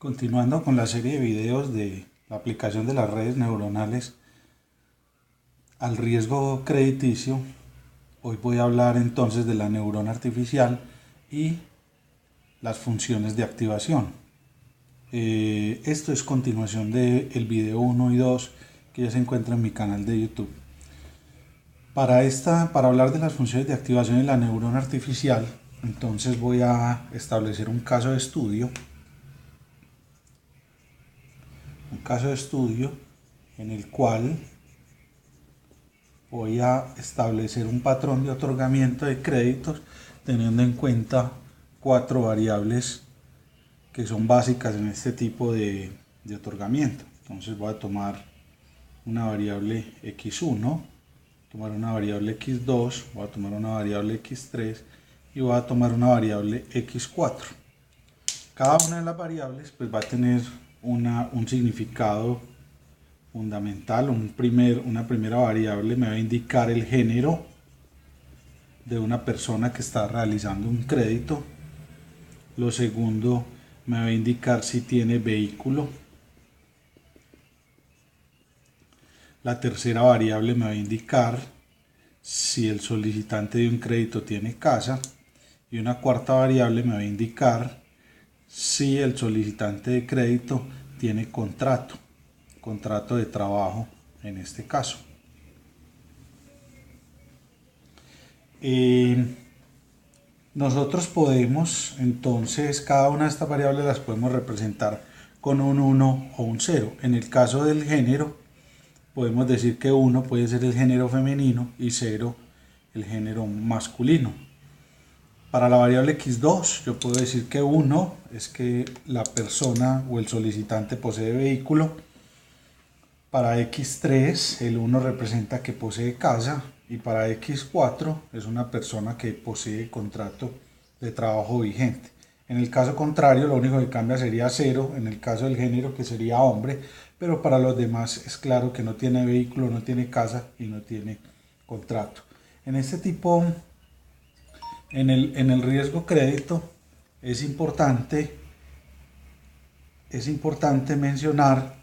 Continuando con la serie de videos de la aplicación de las redes neuronales al riesgo crediticio, hoy voy a hablar entonces de la neurona artificial y las funciones de activación. Esto es continuación del video 1 y 2 que ya se encuentra en mi canal de YouTube. Para hablar de las funciones de activación de la neurona artificial, entonces voy a establecer un caso de estudio en el cual voy a establecer un patrón de otorgamiento de créditos teniendo en cuenta 4 variables que son básicas en este tipo de otorgamiento. Entonces voy a tomar una variable x1, tomar una variable x2, voy a tomar una variable x3 y voy a tomar una variable x4. Cada una de las variables pues va a tener un significado fundamental. Una primera variable me va a indicar el género de una persona que está realizando un crédito. Lo segundo me va a indicar si tiene vehículo. La tercera variable me va a indicar si el solicitante de un crédito tiene casa. Y una cuarta variable me va a indicar si el solicitante de crédito tiene contrato de trabajo en este caso. Nosotros podemos entonces cada una de estas variables las podemos representar con un 1 o un 0. En el caso del género podemos decir que 1 puede ser el género femenino y 0 el género masculino. Para la variable x2 yo puedo decir que 1 es que la persona o el solicitante posee vehículo. Para x3 el 1 representa que posee casa y para x4 es una persona que posee contrato de trabajo vigente. En el caso contrario lo único que cambia sería 0 en el caso del género, que sería hombre, pero para los demás es claro que no tiene vehículo, no tiene casa y no tiene contrato. En este tipo, en el riesgo crédito es importante mencionar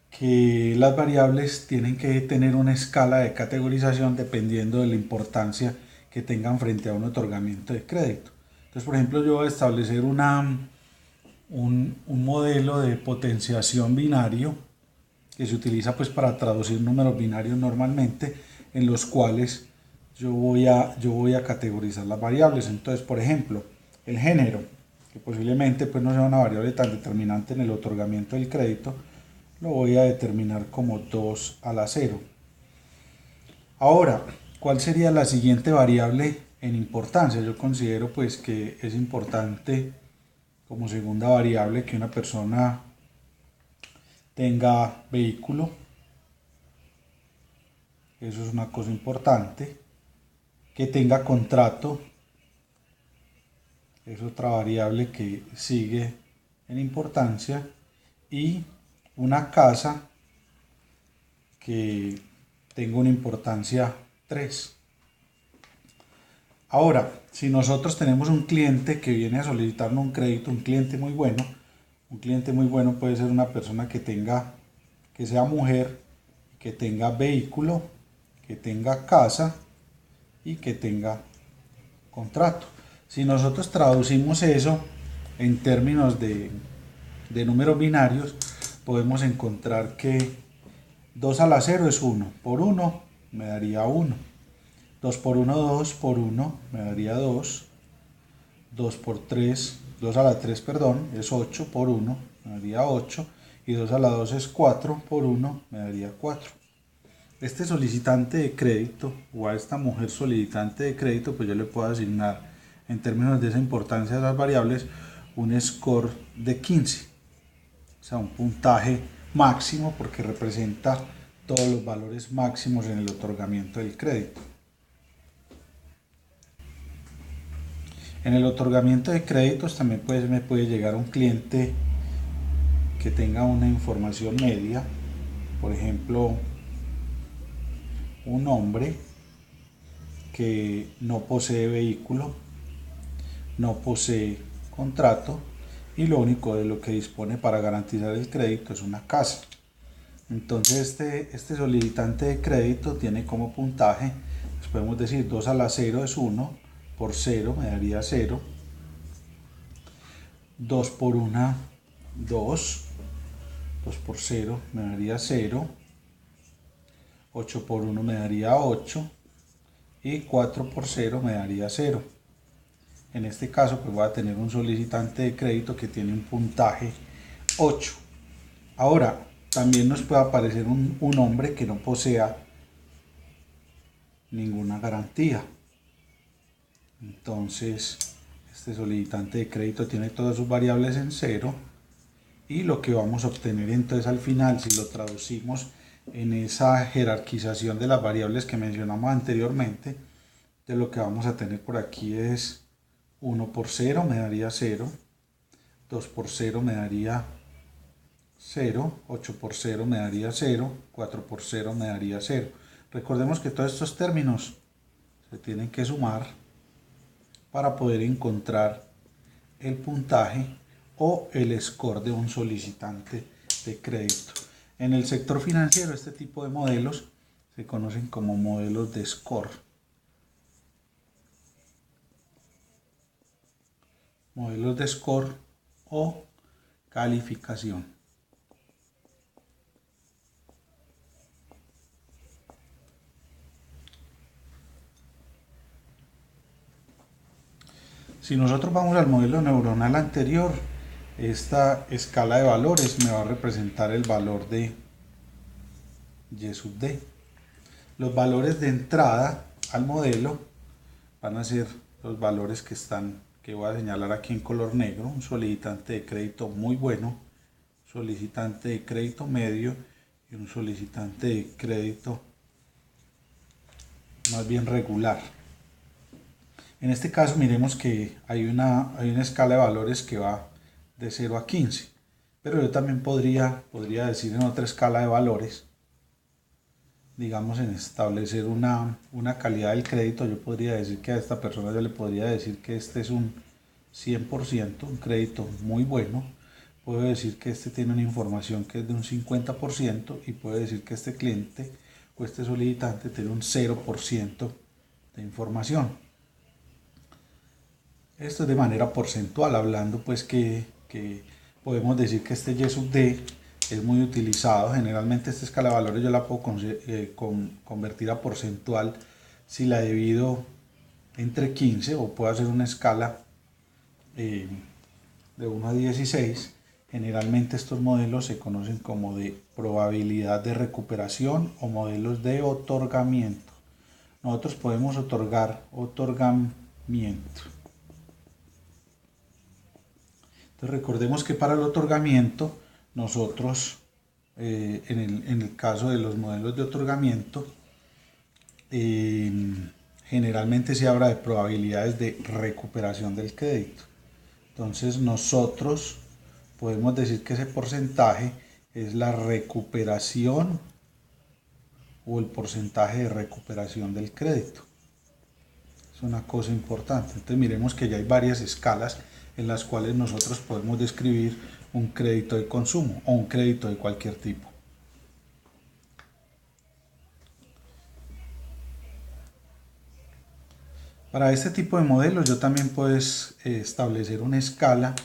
que las variables tienen que tener una escala de categorización dependiendo de la importancia que tengan frente a un otorgamiento de crédito. Entonces, por ejemplo, yo voy a establecer un modelo de potenciación binario que se utiliza pues para traducir números binarios normalmente, en los cuales yo voy a categorizar las variables. Entonces, por ejemplo, el género, que posiblemente pues no sea una variable tan determinante en el otorgamiento del crédito, lo voy a determinar como 2 a la 0. Ahora, ¿cuál sería la siguiente variable en importancia? Yo considero pues que es importante como segunda variable que una persona tenga vehículo. Eso es una cosa importante. Que tenga contrato. Es otra variable que sigue en importancia. Y una casa que tenga una importancia 3. Ahora, si nosotros tenemos un cliente que viene a solicitarnos un crédito, un cliente muy bueno puede ser una persona que sea mujer, que tenga vehículo, que tenga casa y que tenga contrato. Si nosotros traducimos eso en términos de números binarios, podemos encontrar que 2 a la 0 es 1. Por 1 me daría 1. 2 por 1, 2 por 1 me daría 2. 2 por 3, 2 a la 3, perdón, es 8 por 1 me daría 8. Y 2 a la 2 es 4 por 1 me daría 4. Este solicitante de crédito o a esta mujer solicitante de crédito, pues yo le puedo asignar en términos de esa importancia de las variables un score de 15. O sea, un puntaje máximo porque representa todos los valores máximos en el otorgamiento del crédito. En el otorgamiento de créditos también me puede llegar un cliente que tenga una información media, por ejemplo, un hombre que no posee vehículo, no posee contrato y lo único de lo que dispone para garantizar el crédito es una casa. Entonces este solicitante de crédito tiene como puntaje, pues podemos decir 2 a la 0 es 1, por 0 me daría 0, 2 por 1, 2, 2 por 0 me daría 0, 8 por 1 me daría 8 y 4 por 0 me daría 0. En este caso pues voy a tener un solicitante de crédito que tiene un puntaje 8. Ahora, también nos puede aparecer un hombre que no posea ninguna garantía. Entonces, este solicitante de crédito tiene todas sus variables en 0 y lo que vamos a obtener entonces al final, si lo traducimos en esa jerarquización de las variables que mencionamos anteriormente, de lo que vamos a tener por aquí es 1 por 0 me daría 0, 2 por 0 me daría 0, 8 por 0 me daría 0, 4 por 0 me daría 0. Recordemos que todos estos términos se tienen que sumar para poder encontrar el puntaje o el score de un solicitante de crédito. En el sector financiero este tipo de modelos se conocen como modelos de score. Modelos de score o calificación. Si nosotros vamos al modelo neuronal anterior, esta escala de valores me va a representar el valor de y sub d. Los valores de entrada al modelo van a ser los valores que voy a señalar aquí en color negro: un solicitante de crédito muy bueno, solicitante de crédito medio y un solicitante de crédito más bien regular. En este caso miremos que hay una escala de valores que va de 0 a 15, pero yo también podría decir en otra escala de valores, digamos en establecer una calidad del crédito, yo podría decir que a esta persona yo le podría decir que este es un 100%, un crédito muy bueno. Puedo decir que este tiene una información que es de un 50% y puedo decir que este cliente o este solicitante tiene un 0% de información. Esto es de manera porcentual, hablando pues que podemos decir que este Y sub D es muy utilizado. Generalmente esta escala de valores yo la puedo convertir a porcentual si la divido entre 15, o puedo hacer una escala de 1 a 16. Generalmente estos modelos se conocen como de probabilidad de recuperación o modelos de otorgamiento. Nosotros podemos otorgar otorgamiento. Entonces recordemos que para el otorgamiento nosotros, en el caso de los modelos de otorgamiento, generalmente se habla de probabilidades de recuperación del crédito. Entonces nosotros podemos decir que ese porcentaje es la recuperación o el porcentaje de recuperación del crédito. Es una cosa importante. Entonces miremos que ya hay varias escalas en las cuales nosotros podemos describir un crédito de consumo o un crédito de cualquier tipo. Para este tipo de modelos yo también puedo establecer una escala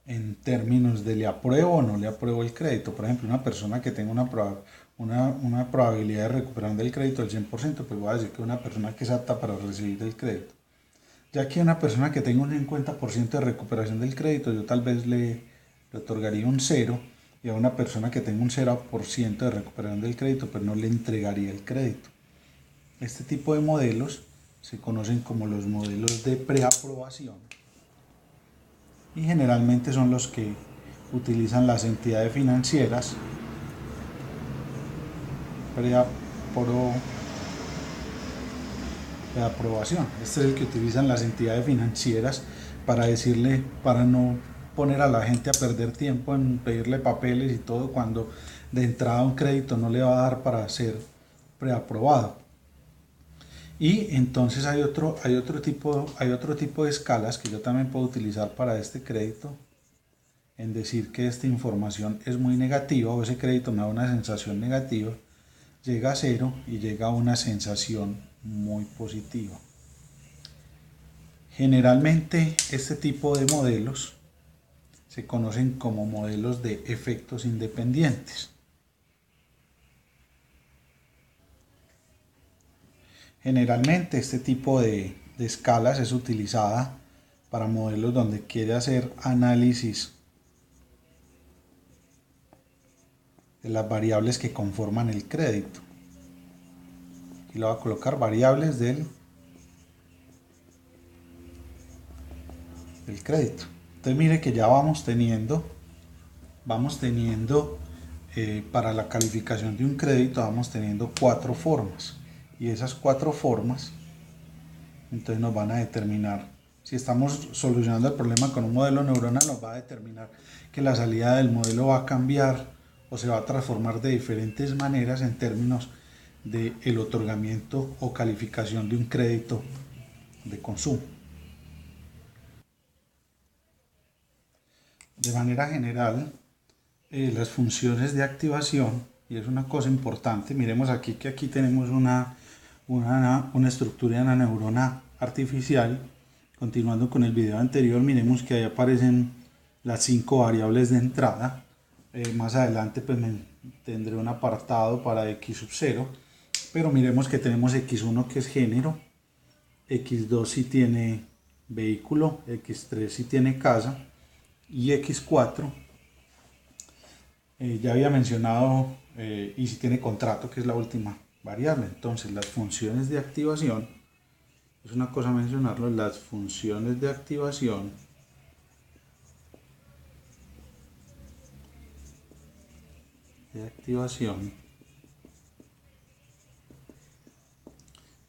en términos de le apruebo o no le apruebo el crédito. Por ejemplo, una persona que tenga una probabilidad de recuperación del crédito del 100%, pues voy a decir que una persona que es apta para recibir el crédito. Ya que una persona que tenga un 50% de recuperación del crédito, yo tal vez le otorgaría un 0, y a una persona que tenga un 0% de recuperación del crédito, pues no le entregaría el crédito. Este tipo de modelos se conocen como los modelos de preaprobación y generalmente son los que utilizan las entidades financieras. Preaprobación. Este es el que utilizan las entidades financieras para no poner a la gente a perder tiempo en pedirle papeles y todo, cuando de entrada un crédito no le va a dar para ser preaprobado. Y entonces hay otro tipo de escalas que yo también puedo utilizar para este crédito, en decir que esta información es muy negativa o ese crédito me da una sensación negativa, llega a 0 y llega a una sensación muy positiva. Generalmente este tipo de modelos se conocen como modelos de efectos independientes. Generalmente este tipo de escalas es utilizada para modelos donde quiere hacer análisis de las variables que conforman el crédito. Aquí le voy a colocar variables del crédito. Entonces mire que ya vamos teniendo para la calificación de un crédito vamos teniendo 4 formas, y esas 4 formas entonces nos van a determinar, si estamos solucionando el problema con un modelo neuronal, nos va a determinar que la salida del modelo va a cambiar o se va a transformar de diferentes maneras en términos del otorgamiento o calificación de un crédito de consumo. De manera general, las funciones de activación, y es una cosa importante, miremos aquí que aquí tenemos una estructura de una neurona artificial. Continuando con el video anterior, miremos que ahí aparecen las 5 variables de entrada. Más adelante pues tendré un apartado para x sub 0, pero miremos que tenemos x1 que es género, x2 si tiene vehículo, x3 si tiene casa, y x4 ya había mencionado y si tiene contrato, que es la última variable. Entonces las funciones de activación, es una cosa mencionarlo, las funciones de activación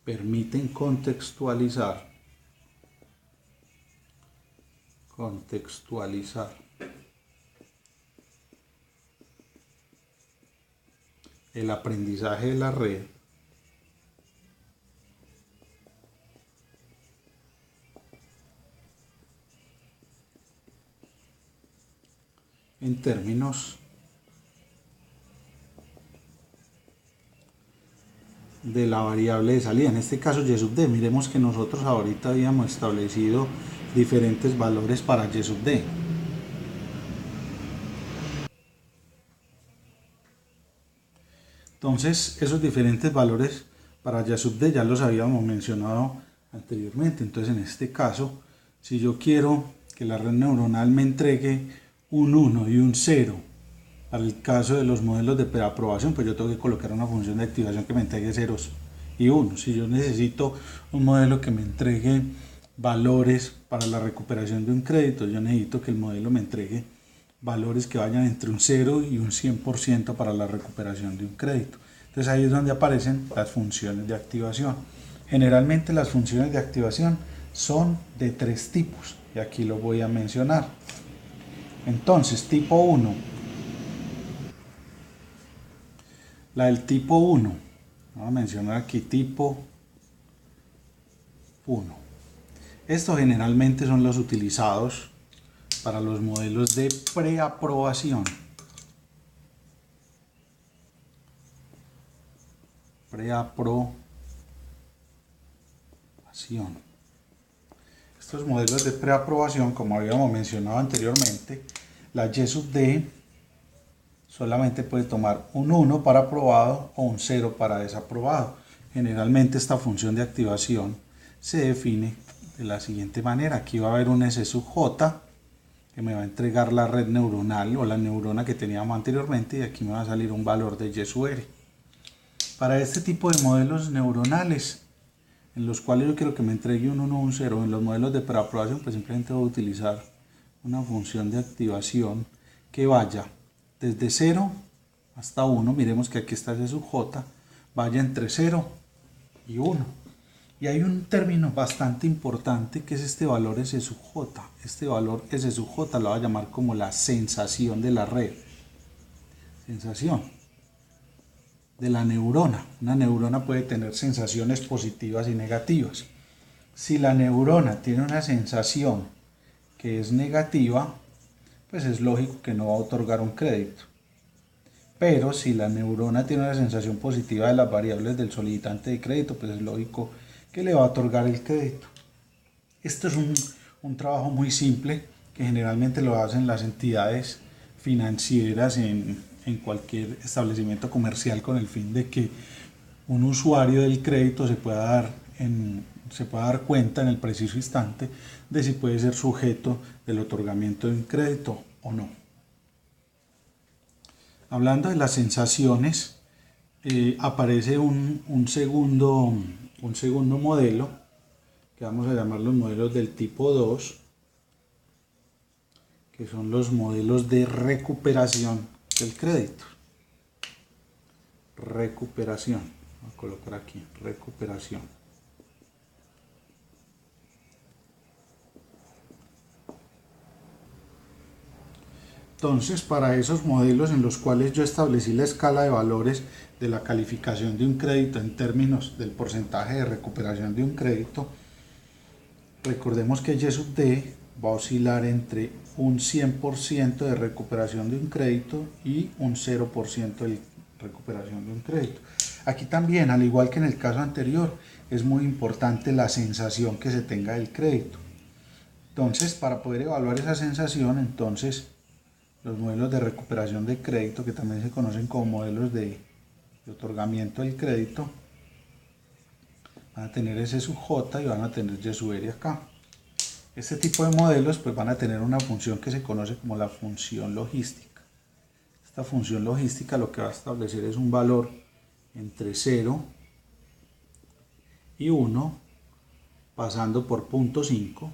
permiten contextualizar el aprendizaje de la red en términos de la variable de salida, en este caso y sub d. Miremos que nosotros ahorita habíamos establecido diferentes valores para y sub d. Entonces esos diferentes valores para y sub d ya los habíamos mencionado anteriormente. Entonces en este caso, si yo quiero que la red neuronal me entregue un 1 y un 0 para el caso de los modelos de preaprobación, pues yo tengo que colocar una función de activación que me entregue ceros y 1. Si yo necesito un modelo que me entregue valores para la recuperación de un crédito, yo necesito que el modelo me entregue valores que vayan entre un 0 y un 100% para la recuperación de un crédito. Entonces ahí es donde aparecen las funciones de activación. Generalmente las funciones de activación son de 3 tipos, y aquí lo voy a mencionar. Entonces, tipo 1. La del tipo 1. Vamos a mencionar aquí tipo 1. Estos generalmente son los utilizados para los modelos de preaprobación. Estos modelos de preaprobación, como habíamos mencionado anteriormente, la y sub d solamente puede tomar un 1 para aprobado o un 0 para desaprobado. Generalmente esta función de activación se define de la siguiente manera. Aquí va a haber un S sub j que me va a entregar la red neuronal o la neurona que teníamos anteriormente, y aquí me va a salir un valor de y sub r. Para este tipo de modelos neuronales, en los cuales yo quiero que me entregue un 1 o un 0, en los modelos de preaprobación, pues simplemente voy a utilizar una función de activación que vaya desde 0 hasta 1, miremos que aquí está S sub j, vaya entre 0 y 1. Y hay un término bastante importante que es este valor S sub j. Este valor S sub j lo voy a llamar como la sensación de la red. Sensación de la neurona. Una neurona puede tener sensaciones positivas y negativas. Si la neurona tiene una sensación que es negativa, pues es lógico que no va a otorgar un crédito. Pero si la neurona tiene una sensación positiva de las variables del solicitante de crédito, pues es lógico que le va a otorgar el crédito. Esto es un trabajo muy simple que generalmente lo hacen las entidades financieras en cualquier establecimiento comercial con el fin de que un usuario del crédito se pueda dar cuenta en el preciso instante de si puede ser sujeto del otorgamiento de un crédito o no. Hablando de las sensaciones, aparece un segundo modelo, que vamos a llamar los modelos del tipo 2, que son los modelos de recuperación del crédito. Recuperación, voy a colocar aquí, recuperación. Entonces, para esos modelos en los cuales yo establecí la escala de valores de la calificación de un crédito en términos del porcentaje de recuperación de un crédito, recordemos que Y sub D va a oscilar entre un 100% de recuperación de un crédito y un 0% de recuperación de un crédito. Aquí también, al igual que en el caso anterior, es muy importante la sensación que se tenga del crédito. Entonces, para poder evaluar esa sensación, entonces los modelos de recuperación de crédito, que también se conocen como modelos de otorgamiento del crédito, van a tener S sub J y van a tener Y sub R acá. Este tipo de modelos pues van a tener una función que se conoce como la función logística. Esta función logística lo que va a establecer es un valor entre 0 y 1, pasando por punto 5.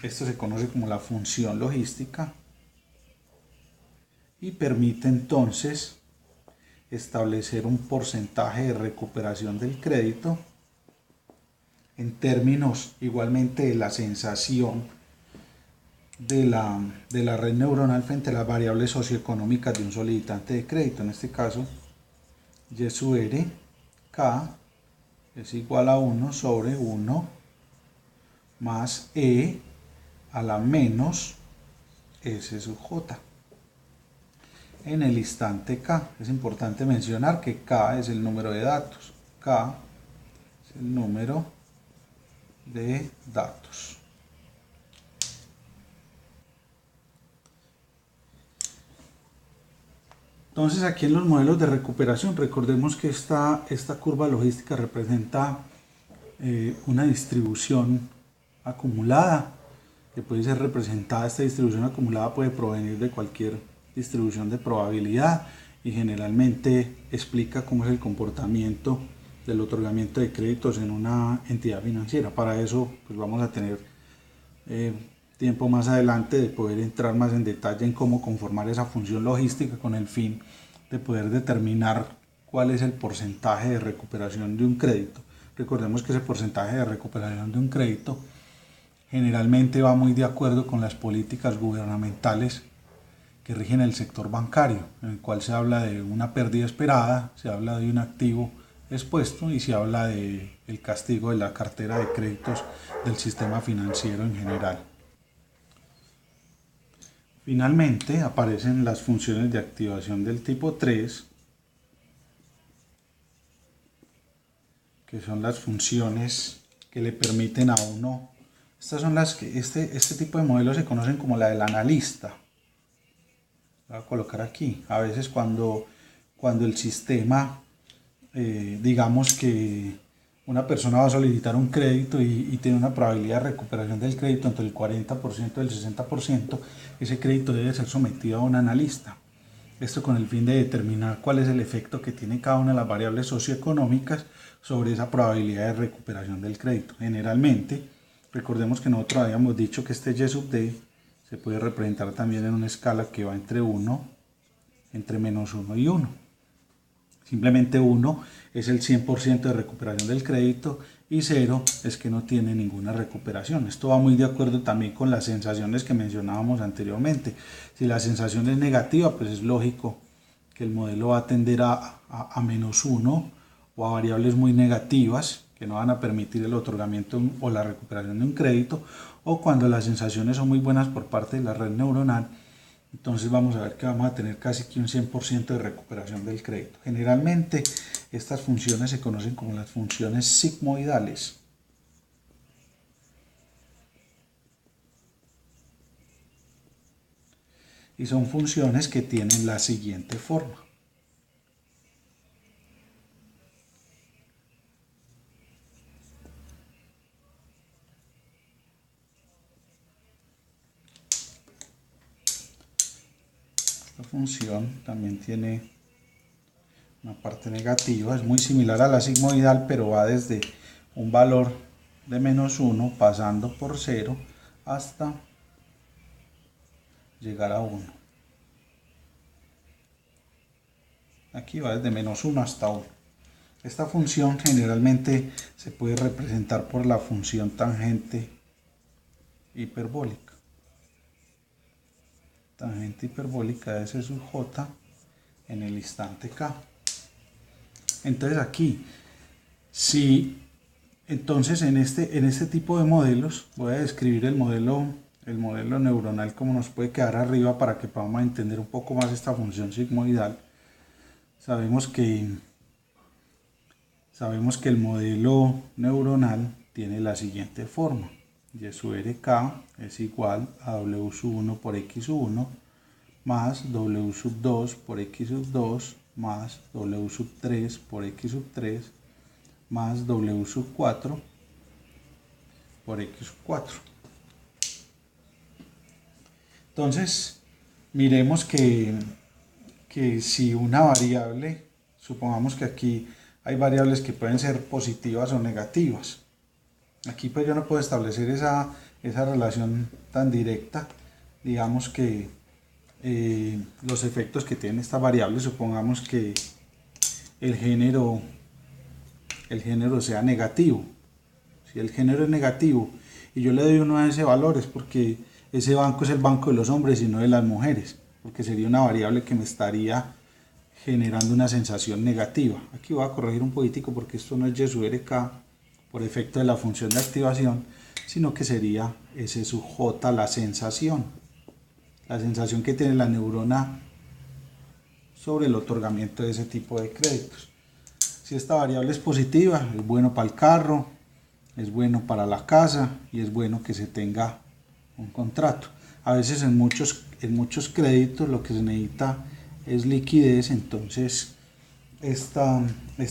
Esto se conoce como la función logística y permite entonces establecer un porcentaje de recuperación del crédito en términos igualmente de la sensación de la red neuronal frente a las variables socioeconómicas de un solicitante de crédito. En este caso, Y sub R, K es igual a 1 sobre 1 más E a la menos S sub J. En el instante K, es importante mencionar que K es el número de datos. K es el número de datos. Entonces aquí en los modelos de recuperación, recordemos que esta curva logística representa una distribución acumulada, que puede ser representada. Esta distribución acumulada puede provenir de cualquier distribución de probabilidad y generalmente explica cómo es el comportamiento del otorgamiento de créditos en una entidad financiera. Para eso pues vamos a tener tiempo más adelante de poder entrar más en detalle en cómo conformar esa función logística con el fin de poder determinar cuál es el porcentaje de recuperación de un crédito. Recordemos que ese porcentaje de recuperación de un crédito generalmente va muy de acuerdo con las políticas gubernamentales que rigen el sector bancario, en el cual se habla de una pérdida esperada, se habla de un activo expuesto y se habla del castigo de la cartera de créditos del sistema financiero en general. Finalmente aparecen las funciones de activación del tipo 3, que son las funciones que le permiten a uno. Estas son las que este tipo de modelos se conocen como la del analista. Voy a colocar aquí. A veces cuando el sistema, digamos que una persona va a solicitar un crédito y tiene una probabilidad de recuperación del crédito entre el 40% y el 60%, ese crédito debe ser sometido a un analista. Esto con el fin de determinar cuál es el efecto que tiene cada una de las variables socioeconómicas sobre esa probabilidad de recuperación del crédito. Generalmente, recordemos que nosotros habíamos dicho que este Y sub D se puede representar también en una escala que va entre menos 1 y 1. Simplemente 1 es el 100% de recuperación del crédito y 0 es que no tiene ninguna recuperación. Esto va muy de acuerdo también con las sensaciones que mencionábamos anteriormente. Si la sensación es negativa, pues es lógico que el modelo va a tender a menos 1 o a variables muy negativas. que no van a permitir el otorgamiento o la recuperación de un crédito, o cuando las sensaciones son muy buenas por parte de la red neuronal, entonces vamos a ver que vamos a tener casi que un 100% de recuperación del crédito. Generalmente estas funciones se conocen como las funciones sigmoidales. Y son funciones que tienen la siguiente forma. Esta función también tiene una parte negativa, es muy similar a la sigmoidal, pero va desde un valor de -1 pasando por 0 hasta llegar a 1. Aquí va desde -1 hasta 1. Esta función generalmente se puede representar por la función tangente hiperbólica. Tangente hiperbólica de S sub j en el instante k. Entonces aquí, entonces en este tipo de modelos, voy a describir el modelo neuronal como nos puede quedar arriba para que podamos entender un poco más esta función sigmoidal. Sabemos que el modelo neuronal tiene la siguiente forma. Y sub rk es igual a w sub 1 por x sub 1 más w sub 2 por x sub 2 más w sub 3 por x sub 3 más w sub 4 por x sub 4. Entonces, miremos que si una variable, supongamos que aquí hay variables que pueden ser positivas o negativas. Aquí pues yo no puedo establecer esa relación tan directa. Digamos que los efectos que tiene esta variable, supongamos que el género sea negativo. Si el género es negativo y yo le doy 1 a ese valor, es porque ese banco es el banco de los hombres y no de las mujeres, porque sería una variable que me estaría generando una sensación negativa. Aquí voy a corregir un poquitico porque esto no es y sub rk por efecto de la función de activación, sino que sería S sub j la sensación que tiene la neurona sobre el otorgamiento de ese tipo de créditos. Si esta variable es positiva, es bueno para el carro, es bueno para la casa y es bueno que se tenga un contrato. A veces en muchos créditos lo que se necesita es liquidez, entonces esta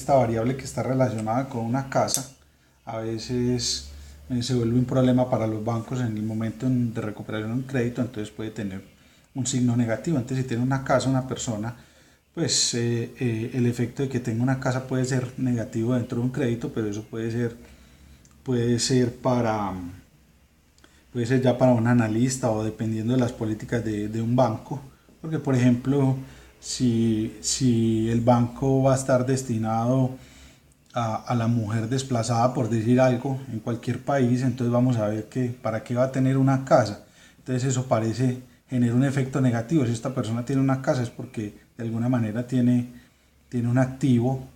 variable que está relacionada con una casa a veces se vuelve un problema para los bancos en el momento de recuperación de un crédito, entonces puede tener un signo negativo. Entonces si tiene una casa una persona, pues el efecto de que tenga una casa puede ser negativo dentro de un crédito, pero eso puede ser ya para un analista o dependiendo de las políticas de un banco, porque por ejemplo si el banco va a estar destinado a la mujer desplazada, por decir algo, en cualquier país, entonces vamos a ver que para qué va a tener una casa. Entonces eso genera un efecto negativo. Si esta persona tiene una casa es porque de alguna manera tiene un activo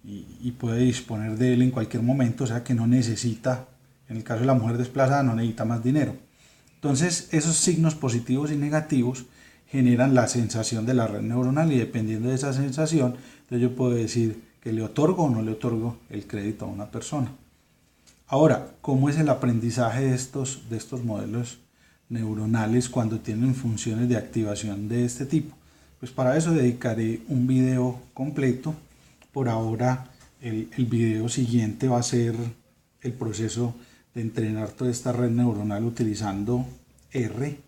y puede disponer de él en cualquier momento, o sea que no necesita, en el caso de la mujer desplazada, no necesita más dinero. Entonces esos signos positivos y negativos generan la sensación de la red neuronal y dependiendo de esa sensación, entonces yo puedo decir que le otorgo o no le otorgo el crédito a una persona. Ahora, ¿cómo es el aprendizaje de estos modelos neuronales cuando tienen funciones de activación de este tipo? Pues para eso dedicaré un video completo. Por ahora el video siguiente va a ser el proceso de entrenar toda esta red neuronal utilizando R,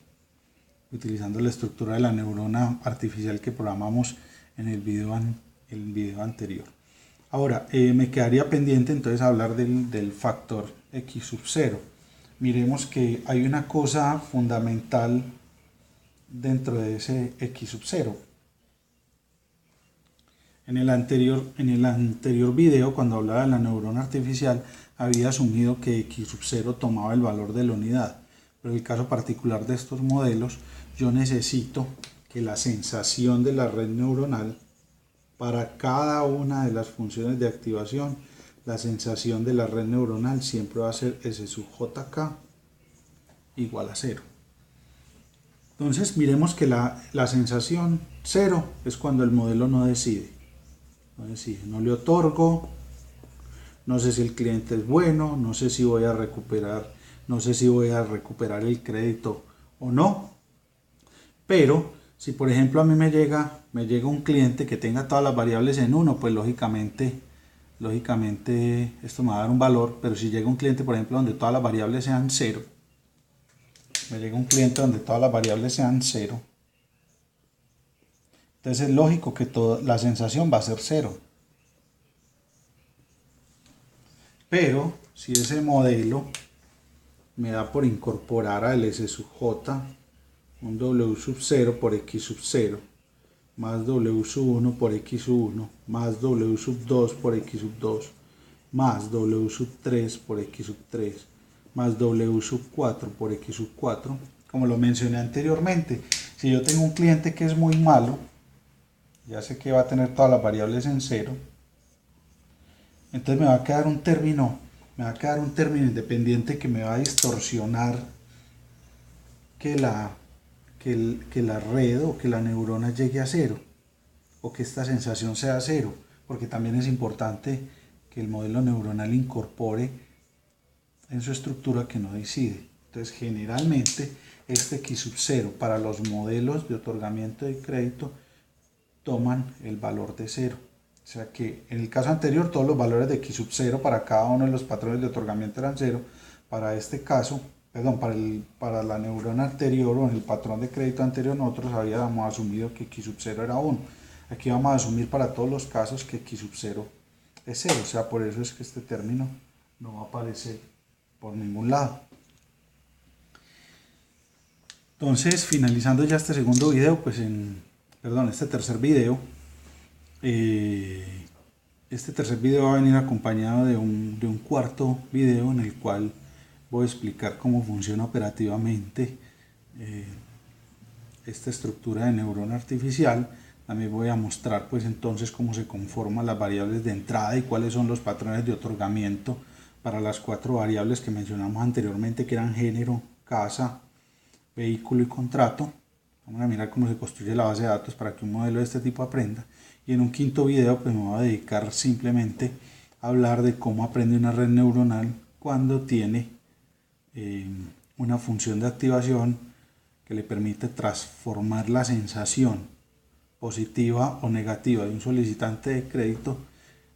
utilizando la estructura de la neurona artificial que programamos en el video anterior. Ahora, me quedaría pendiente entonces hablar del factor x sub 0. Miremos que hay una cosa fundamental dentro de ese x sub 0. En el anterior video, cuando hablaba de la neurona artificial, había asumido que x sub 0 tomaba el valor de la unidad. Pero en el caso particular de estos modelos, yo necesito que la sensación de la red neuronal para cada una de las funciones de activación la sensación de la red neuronal siempre va a ser S sub JK igual a 0. Entonces miremos que la sensación 0 es cuando el modelo no decide. No le otorgo, no sé si el cliente es bueno, no sé si voy a recuperar el crédito o no. Pero si por ejemplo a mí me llega un cliente que tenga todas las variables en 1, pues lógicamente esto me va a dar un valor. Pero si llega un cliente, por ejemplo, donde todas las variables sean 0, entonces es lógico que la sensación va a ser 0. Pero si ese modelo me da por incorporar al S sub J un W sub 0 por X sub 0, más W sub 1 por X sub 1, más W sub 2 por X sub 2, más W sub 3 por X sub 3, más W sub 4 por X sub 4. Como lo mencioné anteriormente, si yo tengo un cliente que es muy malo, ya sé que va a tener todas las variables en 0, entonces me va a quedar un término independiente que me va a distorsionar que la red o que la neurona llegue a 0, o que esta sensación sea 0, porque también es importante que el modelo neuronal incorpore en su estructura que no decide. Entonces generalmente este X sub 0 para los modelos de otorgamiento de crédito toman el valor de 0. O sea que en el caso anterior todos los valores de X sub 0 para cada uno de los patrones de otorgamiento eran 0. Para este caso, para la neurona anterior o en el patrón de crédito anterior, nosotros habíamos asumido que X sub 0 era 1. Aquí vamos a asumir para todos los casos que X sub 0 es 0. O sea, por eso es que este término no va a aparecer por ningún lado. Entonces, finalizando ya este segundo video, este tercer video, va a venir acompañado de un cuarto video en el cual voy a explicar cómo funciona operativamente esta estructura de neurona artificial. También voy a mostrar entonces cómo se conforman las variables de entrada y cuáles son los patrones de otorgamiento para las 4 variables que mencionamos anteriormente, que eran género, casa, vehículo y contrato. Vamos a mirar cómo se construye la base de datos para que un modelo de este tipo aprenda. Y en un quinto video me voy a dedicar simplemente a hablar de cómo aprende una red neuronal cuando tiene una función de activación que le permite transformar la sensación positiva o negativa de un solicitante de crédito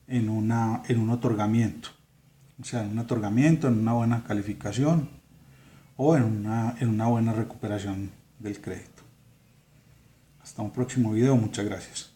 en un otorgamiento. O sea, en un otorgamiento, en una buena calificación o en una buena recuperación del crédito. Hasta un próximo video, muchas gracias.